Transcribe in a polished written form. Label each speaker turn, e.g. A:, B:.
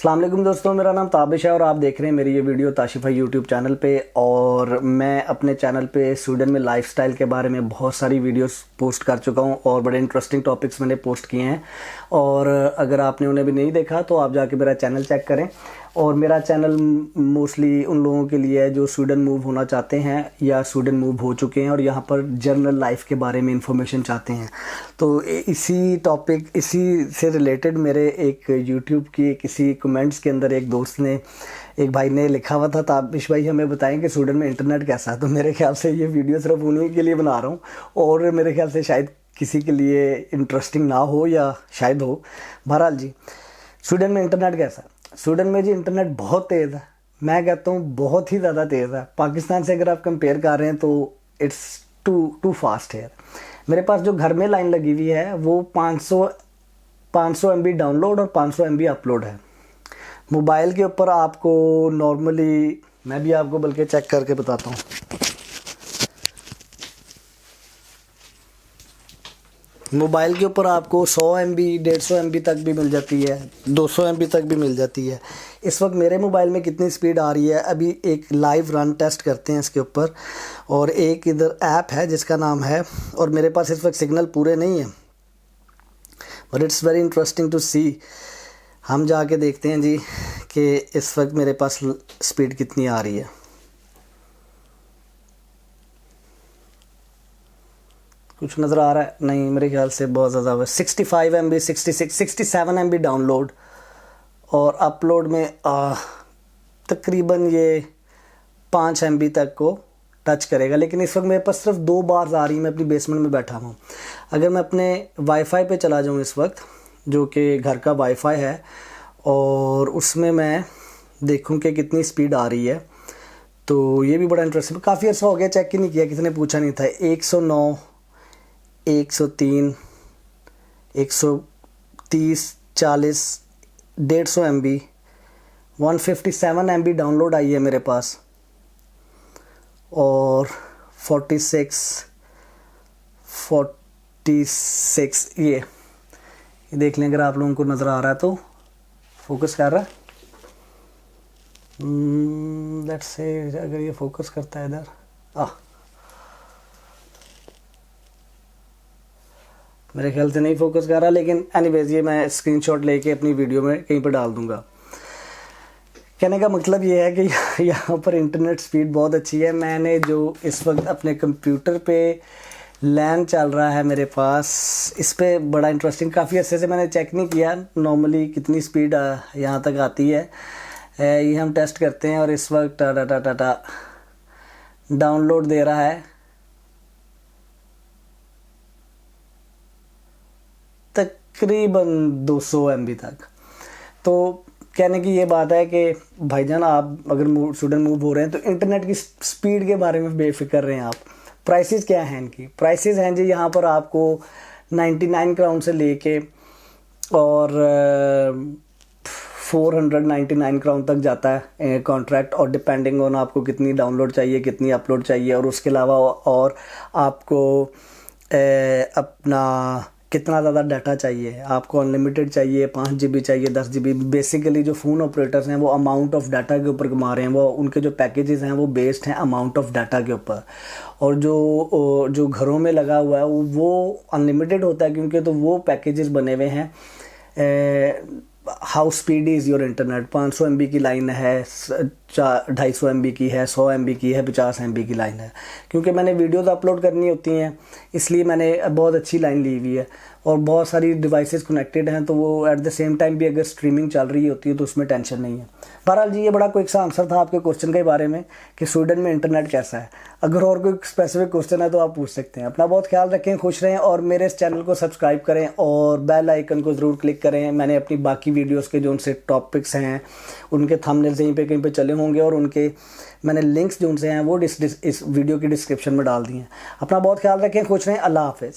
A: अस्सलाम वालेकुम दोस्तों, मेरा नाम ताबिश है और आप देख रहे हैं मेरी ये वीडियो ताशिफ़ा यूट्यूब चैनल पे। और मैं अपने चैनल पे स्वीडन में लाइफस्टाइल के बारे में बहुत सारी वीडियोस पोस्ट कर चुका हूँ और बड़े इंटरेस्टिंग टॉपिक्स मैंने पोस्ट किए हैं। और अगर आपने उन्हें भी नहीं देखा तो आप जाके मेरा चैनल चेक करें। और मेरा चैनल मोस्टली उन लोगों के लिए है जो स्वीडन मूव होना चाहते हैं या स्वीडन मूव हो चुके हैं और यहाँ पर जनरल लाइफ के बारे में इंफॉर्मेशन चाहते हैं। तो इसी से रिलेटेड मेरे एक यूट्यूब की किसी कमेंट्स के अंदर एक भाई ने लिखा हुआ था, ताबिश भाई हमें बताएं कि स्वीडन में इंटरनेट कैसा है। तो मेरे ख्याल से ये वीडियो सिर्फ उन्हीं के लिए बना रहा हूँ और मेरे ख्याल से शायद किसी के लिए इंटरेस्टिंग ना हो या शायद हो। बहरहाल जी, स्वीडन में इंटरनेट कैसा है? स्वीडन में जी इंटरनेट बहुत तेज़ है। मैं कहता हूँ बहुत ही ज़्यादा तेज़ है। पाकिस्तान से अगर आप कंपेयर कर रहे हैं तो इट्स टू फास्ट है। मेरे पास जो घर में लाइन लगी हुई है वो 500 MB डाउनलोड और 500 MB अपलोड है। मोबाइल के ऊपर आपको नॉर्मली, मैं भी आपको बल्कि चेक करके बताता हूँ। मोबाइल के ऊपर आपको 100 MB 150 MB तक भी मिल जाती है, 200 MB तक भी मिल जाती है। इस वक्त मेरे मोबाइल में कितनी स्पीड आ रही है, अभी एक लाइव रन टेस्ट करते हैं इसके ऊपर। और एक इधर ऐप है जिसका नाम है, और मेरे पास इस वक्त सिग्नल पूरे नहीं है but it's very interesting to see. हम जाके देखते हैं जी कि इस वक्त मेरे पास स्पीड कितनी आ रही है। कुछ नज़र आ रहा है? नहीं, मेरे ख्याल से बहुत ज़्यादा है। 65 MB 66 67 MB डाउनलोड और अपलोड में तकरीबन ये 5 MB तक को टच करेगा। लेकिन इस वक्त मेरे पास सिर्फ 2 बार आ रही है। मैं अपनी बेसमेंट में बैठा हूँ। अगर मैं अपने वाईफाई पे चला जाऊँ इस वक्त, जो कि घर का वाईफाई है, और उसमें मैं देखूँ कि कितनी स्पीड आ रही है, तो ये भी बड़ा इंटरेस्टिंग। काफ़ी अर्सा हो गया, चेक ही नहीं किया, किसी ने पूछा नहीं था। 109 103 130 40 150 MB 157 MB डाउनलोड आई है मेरे पास, और 46 ये देख लें। अगर आप लोगों को नज़र आ रहा है तो फोकस कर रहा है। लेट्स से अगर ये फोकस करता है इधर, मेरे ख्याल से नहीं फोकस कर रहा, लेकिन एनीवेज ये मैं स्क्रीनशॉट लेके अपनी वीडियो में कहीं पर डाल दूंगा। कहने का मतलब ये है कि यहाँ पर इंटरनेट स्पीड बहुत अच्छी है। मैंने जो इस वक्त अपने कंप्यूटर पे लैन चल रहा है मेरे पास, इस पे बड़ा इंटरेस्टिंग, काफ़ी अर्से से मैंने चेक नहीं किया नॉर्मली कितनी स्पीड यहाँ तक आती है। ये हम टेस्ट करते हैं और इस वक्त टाटा डाउनलोड दे रहा है तकरीबन 200 MB तक। तो कहने की ये बात है कि भाईजान, आप अगर स्वीडन मूव हो रहे हैं तो इंटरनेट की स्पीड के बारे में बेफिक्र रहें आप। प्राइसेस क्या हैं इनकी? प्राइसेस हैं जी यहाँ पर आपको 99 क्राउन से लेके और 499 क्राउन तक जाता है कॉन्ट्रैक्ट, और डिपेंडिंग ऑन आपको कितनी डाउनलोड चाहिए, कितनी अपलोड चाहिए, और उसके अलावा और आपको अपना कितना ज़्यादा डाटा चाहिए। आपको अनलिमिटेड चाहिए, 5 GB चाहिए, 10 GB। बेसिकली जो फ़ोन ऑपरेटर्स हैं वो अमाउंट ऑफ डाटा के ऊपर कमा रहे हैं। वो उनके जो पैकेजेस हैं वो बेस्ड हैं अमाउंट ऑफ डाटा के ऊपर। और जो घरों में लगा हुआ है वो अनलिमिटेड होता है, क्योंकि तो वो पैकेजेस बने हुए हैं how speed is your internet. 500 MB की लाइन है, 250 MB की है, 100 MB की है, 50 MB की लाइन है। क्योंकि मैंने वीडियोज़ अपलोड करनी होती हैं, इसलिए मैंने बहुत अच्छी लाइन ली हुई है और बहुत सारी डिवाइसेस कनेक्टेड हैं, तो वो एट द सेम टाइम भी अगर स्ट्रीमिंग चल रही होती है तो उसमें टेंशन नहीं है। बहरहाल जी, ये बड़ा क्विक सा आंसर था आपके क्वेश्चन के बारे में कि स्वीडन में इंटरनेट कैसा है। अगर और कोई स्पेसिफिक क्वेश्चन है तो आप पूछ सकते हैं। अपना बहुत ख्याल रखें, खुश रहें, और मेरे इस चैनल को सब्सक्राइब करें और बेल आइकन को ज़रूर क्लिक करें। मैंने अपनी बाकी वीडियोज़ के जो उनसे टॉपिक्स हैं उनके थंबनेल्स यहीं पे कहीं पे चले होंगे, और उनके मैंने लिंक्स जो उनसे हैं वो इस वीडियो की डिस्क्रिप्शन में डाल दिए हैं। अपना बहुत ख्याल रखें, खुश रहें। अल्लाह हाफ़िज़।